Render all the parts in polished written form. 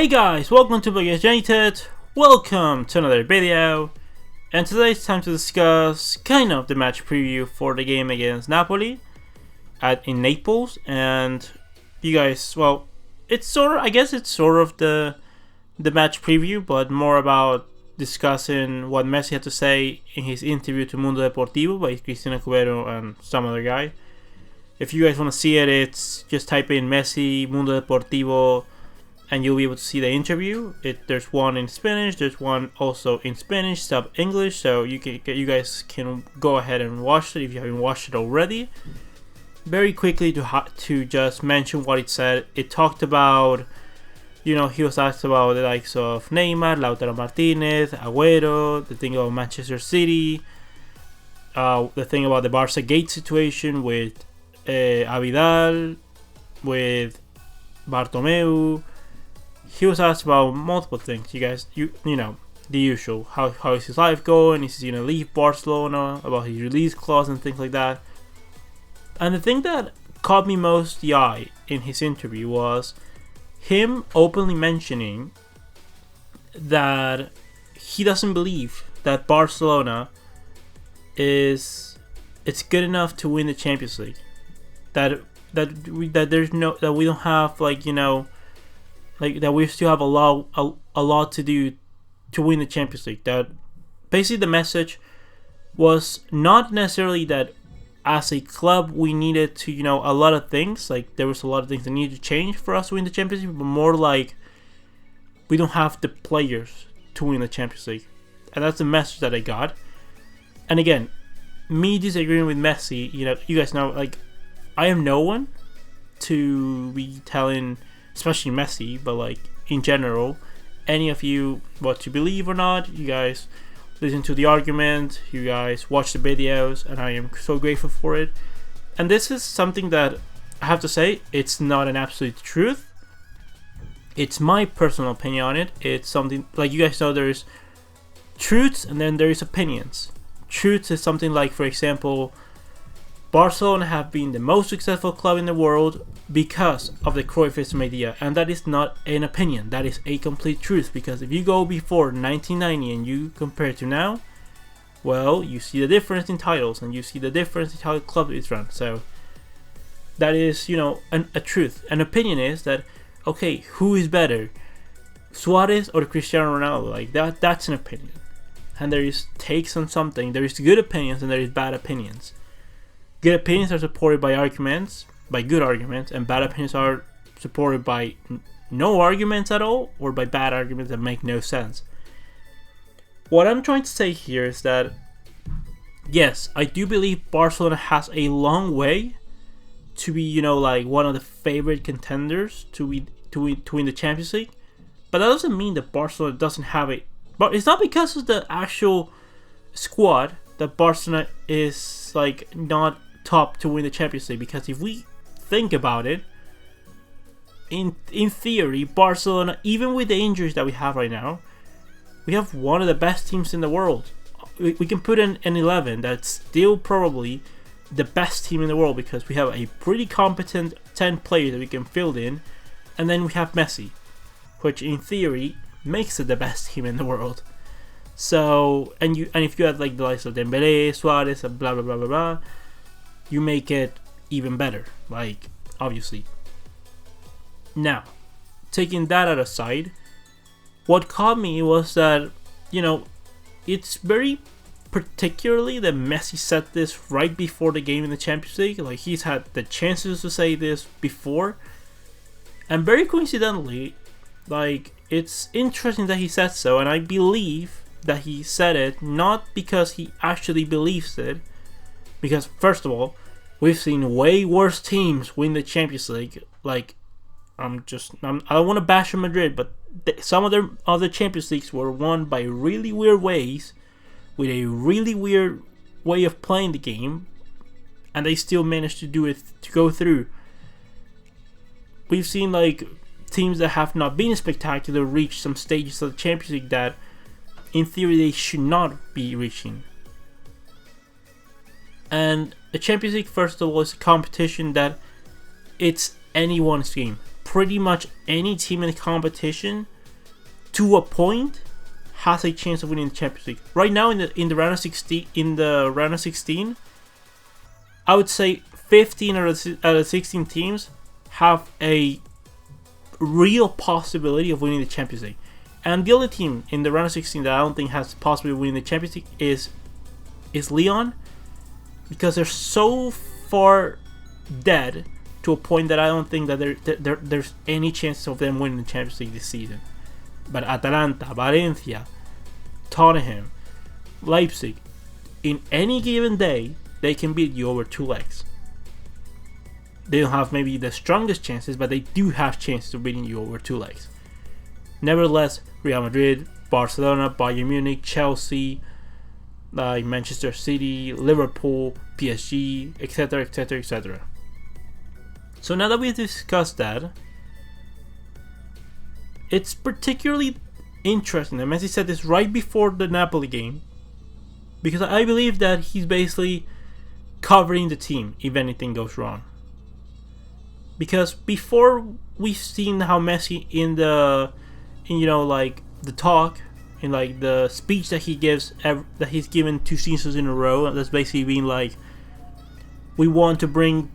Hey guys, welcome to United. Welcome to another video. And today it's time to discuss kind of the match preview for the game against Napoli in Naples. And you guys, well, it's sort of, I guess it's sort of the match preview, but more about discussing what Messi had to say in his interview to Mundo Deportivo by Cristiano Cubero and some other guy. If you guys want to see it, it's just type in Messi, Mundo Deportivo, and you'll be able to see the interview. There's one in Spanish, there's one also in Spanish, sub English, so you guys can go ahead and watch it if you haven't watched it already. Very quickly to just mention what it said. It talked about, he was asked about the likes of Neymar, Lautaro Martinez, Agüero, the thing about Manchester City, the thing about the Barca gate situation with Abidal, with Bartomeu. He was asked about multiple things. You guys, you know the usual. How is his life going? Is he gonna leave Barcelona? About his release clause and things like that. And the thing that caught me most the eye in his interview was him openly mentioning that he doesn't believe that Barcelona it's good enough to win the Champions League. That we don't have that we still have a lot to do to win the Champions League. That basically the message was not necessarily that as a club we needed to a lot of things, like there was a lot of things that needed to change for us to win the Champions League, but more like we don't have the players to win the Champions League. And that's the message that I got. And again, me disagreeing with Messi, you guys know, like, I am no one to be telling, especially Messi, but like in general, any of you what to believe or not. You guys listen to the argument, you guys watch the videos, and I am so grateful for it. And this is something that I have to say, it's not an absolute truth. It's my personal opinion on it. It's something like, you guys know, there's truths and then there is opinions. Truth is something like, for example, Barcelona have been the most successful club in the world because of the Cruyffism idea, and that is not an opinion, that is a complete truth. Because if you go before 1990 and you compare to now, well, you see the difference in titles and you see the difference in how the club is run. So that is, a truth. An opinion is that, okay, who is better, Suarez or Cristiano Ronaldo? Like that's an opinion. And there is takes on something. There is good opinions and there is bad opinions. Good opinions are supported by arguments, by good arguments, and bad opinions are supported by no arguments at all, or by bad arguments that make no sense. What I'm trying to say here is that, yes, I do believe Barcelona has a long way to be, like one of the favorite contenders to win the Champions League, but that doesn't mean that Barcelona doesn't have it. But it's not because of the actual squad that Barcelona is like not top to win the Champions League. Because if we think about it, in theory, Barcelona, even with the injuries that we have right now, we have one of the best teams in the world. We can put in an 11 that's still probably the best team in the world, because we have a pretty competent 10 players that we can field in, and then we have Messi, which in theory makes it the best team in the world. So, and if you have like the likes of Dembélé, Suarez, and blah blah blah blah blah, you make it even better, like, obviously. Now, taking that out aside, what caught me was that, it's very particularly that Messi said this right before the game in the Champions League. Like, he's had the chances to say this before, and very coincidentally, like, it's interesting that he said so, and I believe that he said it not because he actually believes it, because first of all, we've seen way worse teams win the Champions League. Like, I don't want to bash Madrid, but some of their other Champions Leagues were won by really weird ways, with a really weird way of playing the game, and they still managed to do it, to go through. We've seen like teams that have not been spectacular reach some stages of the Champions League that in theory they should not be reaching. And the Champions League, first of all, is a competition that it's anyone's game. pretty much any team in the competition, to a point, has a chance of winning the Champions League. Right now, in the round of 16, I would say 15 out of 16 teams have a real possibility of winning the Champions League. And the only team in the round of 16 that I don't think has the possibility of winning the Champions League is Lyon, because they're so far dead to a point that I don't think that there's any chance of them winning the Champions League this season. But Atalanta, Valencia, Tottenham, Leipzig, in any given day, they can beat you over 2 legs. They don't have maybe the strongest chances, but they do have chances of beating you over 2 legs. Nevertheless, Real Madrid, Barcelona, Bayern Munich, Chelsea, Manchester City, Liverpool, PSG, etc., etc., etc. So now that we've discussed that, it's particularly interesting that Messi said this right before the Napoli game, because I believe that he's basically covering the team if anything goes wrong. Because before, we've seen how Messi in the talk, in like the speech that he gives, that he's given 2 seasons in a row, that's basically being like, we want to bring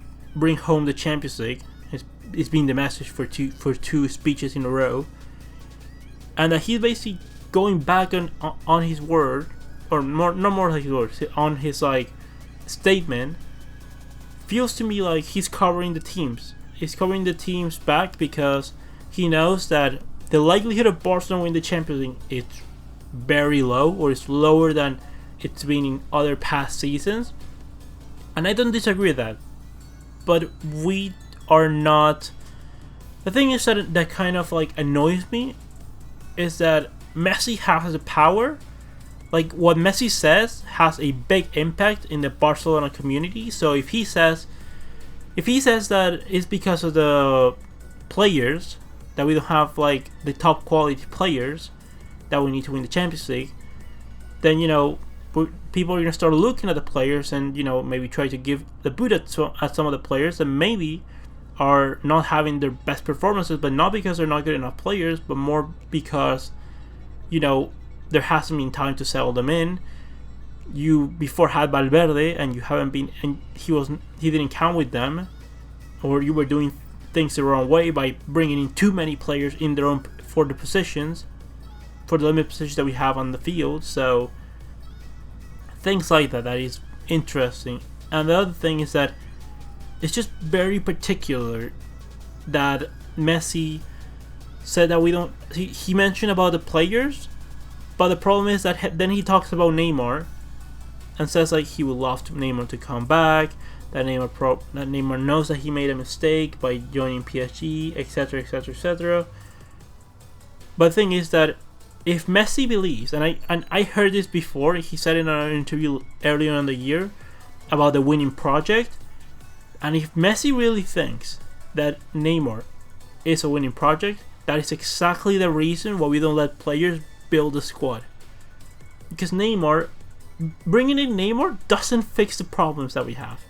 home the Champions League. It's been the message for two speeches in a row, and that he's basically going back on his word, or not more like his words, on his like statement. Feels to me like he's covering the teams. He's covering the teams back, because he knows that the likelihood of Barcelona winning the Champions League is very low, or it's lower than it's been in other past seasons. And I don't disagree with that. But we are not... The thing is that kind of like annoys me is that Messi has the power. Like, what Messi says has a big impact in the Barcelona community. So if he says that it's because of the players, that we don't have like the top quality players, that we need to win the Champions League, then people are going to start looking at the players and maybe try to give the boot at some of the players that maybe are not having their best performances, but not because they're not good enough players, but more because there hasn't been time to settle them in. You before had Valverde and you haven't been, and he didn't count with them, or you were doing things the wrong way by bringing in too many players in their own for the limited positions that we have on the field. So things like that is interesting. And the other thing is that it's just very particular that Messi said that we don't. He mentioned about the players, but the problem is that then he talks about Neymar and says like he would love Neymar to come back. That Neymar knows that he made a mistake by joining PSG, etc., etc., etc. But the thing is that if Messi believes, and I heard this before, he said in an interview earlier in the year about the winning project, and if Messi really thinks that Neymar is a winning project, that is exactly the reason why we don't let players build a squad. Because bringing in Neymar doesn't fix the problems that we have.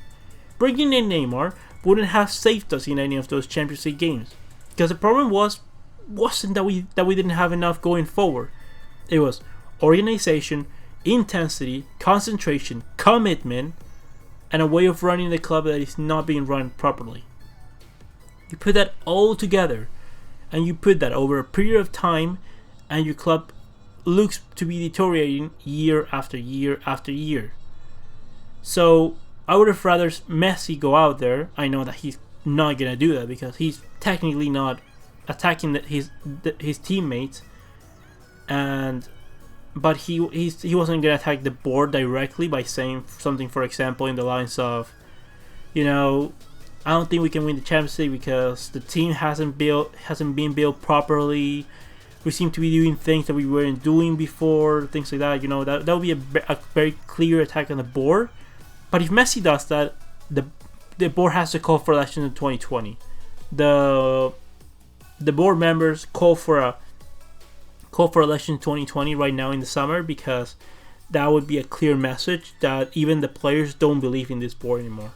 Bringing in Neymar wouldn't have saved us in any of those Champions League games, because the problem wasn't that we didn't have enough going forward. It was organization, intensity, concentration, commitment, and a way of running the club that is not being run properly. You put that all together, and you put that over a period of time, and your club looks to be deteriorating year after year after year. So I would have rather Messi go out there. I know that he's not gonna do that because he's technically not attacking his teammates, but he wasn't gonna attack the board directly by saying something, for example, in the lines of, I don't think we can win the Champions League because the team hasn't been built properly. We seem to be doing things that we weren't doing before, things like that. That would be a very clear attack on the board. But if Messi does that, the board has to call for elections in 2020. The board members call for election in 2020 right now in the summer, because that would be a clear message that even the players don't believe in this board anymore.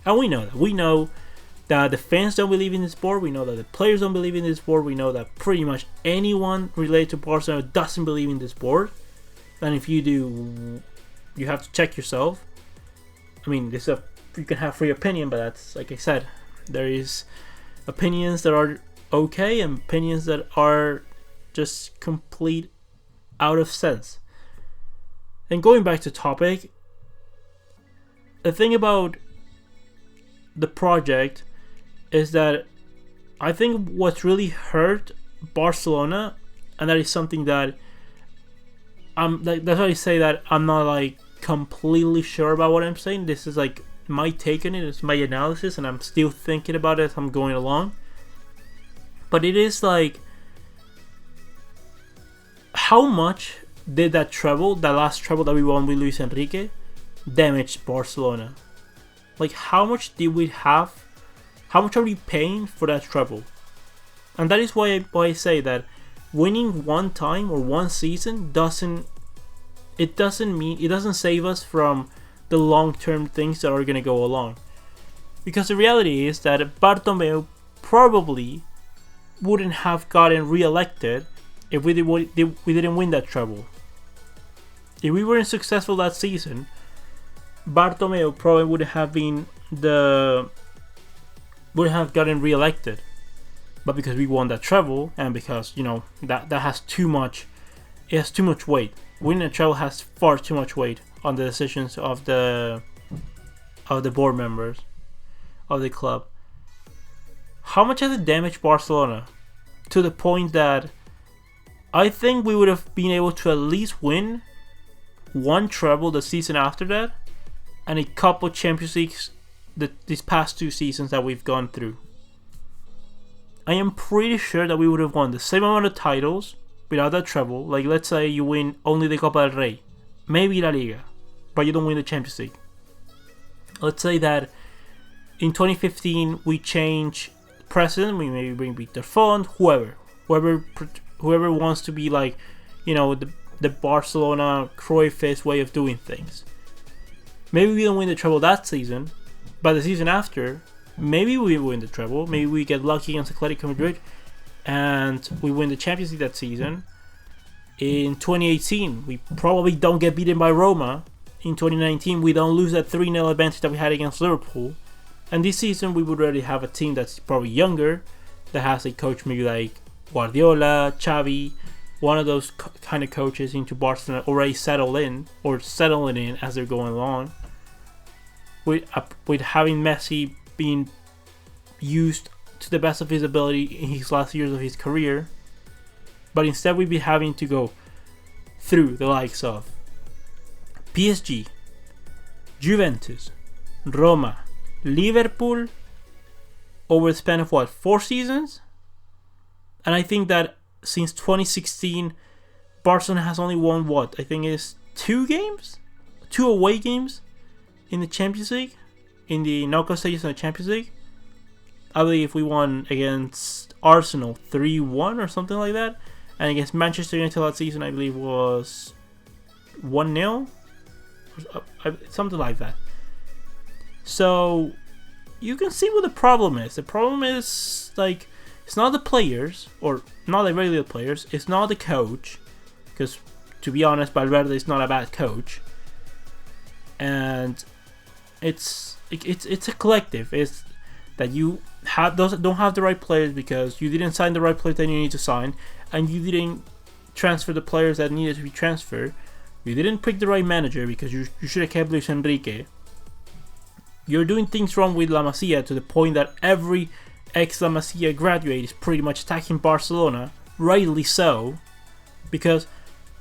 And we know that. We know that the fans don't believe in this board. We know that the players don't believe in this board. We know that pretty much anyone related to Barcelona doesn't believe in this board. And if you do, you have to check yourself. I mean, you can have free opinion, but that's, like I said, there is opinions that are okay and opinions that are just complete out of sense. And going back to topic, the thing about the project is that I think what's really hurt Barcelona, and that is something that that's why I say that I'm not like completely sure about what I'm saying. This is like my take on it, it's my analysis, and I'm still thinking about it as I'm going along. But it is like, how much did that last treble that we won with Luis Enrique, damage Barcelona? Like, how much did we have? How much are we paying for that treble? And that is why I say that winning one time or one season doesn't save us from the long-term things that are going to go along. Because the reality is that Bartomeu probably wouldn't have gotten re-elected if we didn't win that treble. If we weren't successful that season, Bartomeu probably would have gotten re-elected. But because we won that treble, and because that has too much weight. Winning a treble has far too much weight on the decisions of the board members of the club. How much has it damaged Barcelona? To the point that I think we would have been able to at least win one treble the season after that, and a couple Champions Leagues these past 2 seasons that we've gone through. I am pretty sure that we would have won the same amount of titles without that treble. Like, let's say you win only the Copa del Rey, maybe La Liga, but you don't win the Champions League. Let's say that in 2015 we change president, we maybe bring Victor Font, whoever wants to be like, the Barcelona Cruyffist way of doing things. Maybe we don't win the treble that season, but the season after, maybe we win the treble. Maybe we get lucky against Atletico Madrid and we win the Champions League that season. In 2018, we probably don't get beaten by Roma. In 2019, we don't lose that 3-0 advantage that we had against Liverpool. And this season, we would already have a team that's probably younger, that has a coach maybe like Guardiola, Xavi, one of those kind of coaches into Barcelona already settling in as they're going along. With having Messi being used to the best of his ability in his last years of his career. But instead we'd be having to go through the likes of PSG, Juventus, Roma, Liverpool over the span of 4 seasons? And I think that since 2016 Barcelona has only won I think it's 2 away games in the Champions League, in the knockout stages of the Champions League. I believe we won against Arsenal 3-1 or something like that, and against Manchester United that season I believe was 1-0, something like that. So you can see what the problem is. The problem is, like, it's not the players, or not the regular players, it's not the coach, because to be honest, Valverde is not a bad coach, and it's a collective. It's that you don't have the right players because you didn't sign the right players that you need to sign, and you didn't transfer the players that needed to be transferred. You didn't pick the right manager because you should have kept Luis Enrique. You're doing things wrong with La Masia to the point that every ex-La Masia graduate is pretty much attacking Barcelona, rightly so, because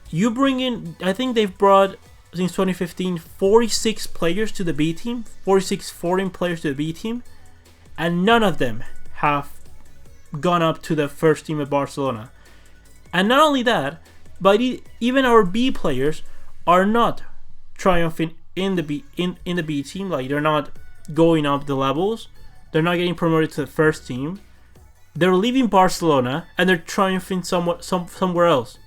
you bring in, I think they've brought since 2015 46 players to the B team, 46 foreign players to the B team, and none of them have gone up to the first team at Barcelona. And not only that, but even our B players are not triumphing in the B team. Like, they're not going up the levels. They're not getting promoted to the first team. They're leaving Barcelona and they're triumphing somewhere else.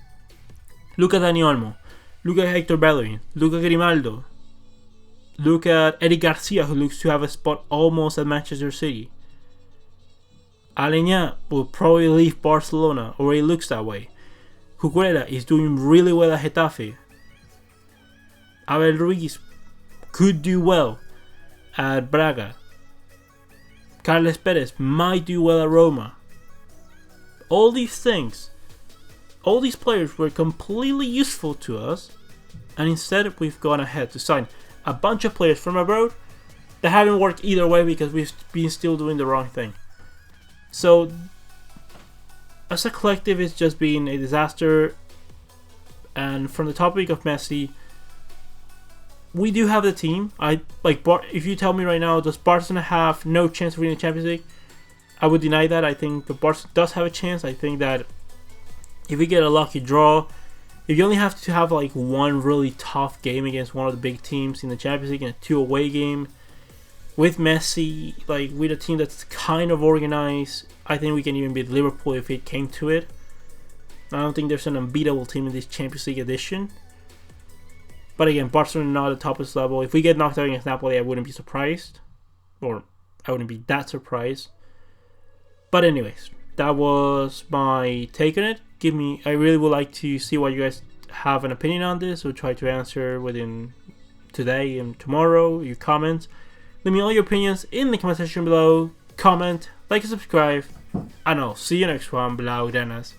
Look at Dani Olmo. Look at Hector Bellerin. Look at Grimaldo. Look at Eric Garcia, who looks to have a spot almost at Manchester City. Aleñá will probably leave Barcelona, or it looks that way. Cucurella is doing really well at Getafe. Abel Ruiz could do well at Braga. Carles Perez might do well at Roma. All these things, all these players were completely useful to us, and instead we've gone ahead to sign a bunch of players from abroad that haven't worked either way because we've been still doing the wrong thing. So, as a collective, it's just been a disaster. And from the topic of Messi, we do have the team. If you tell me right now, does Barcelona have no chance of winning the Champions League? I would deny that. I think the Barca does have a chance. I think that if we get a lucky draw, if you only have to have like one really tough game against one of the big teams in the Champions League and a 2 away game with Messi, like with a team that's kind of organized, I think we can even beat Liverpool if it came to it. I don't think there's an unbeatable team in this Champions League edition. But again, Barcelona not at the toppest level. If we get knocked out against Napoli, I wouldn't be surprised. Or I wouldn't be that surprised. But anyways, that was my take on it. I really would like to see what you guys have an opinion on this. We'll try to answer within today and tomorrow, your comments. Leave me all your opinions in the comment section below. Comment, like and subscribe. And I'll see you next one. Blaugranas.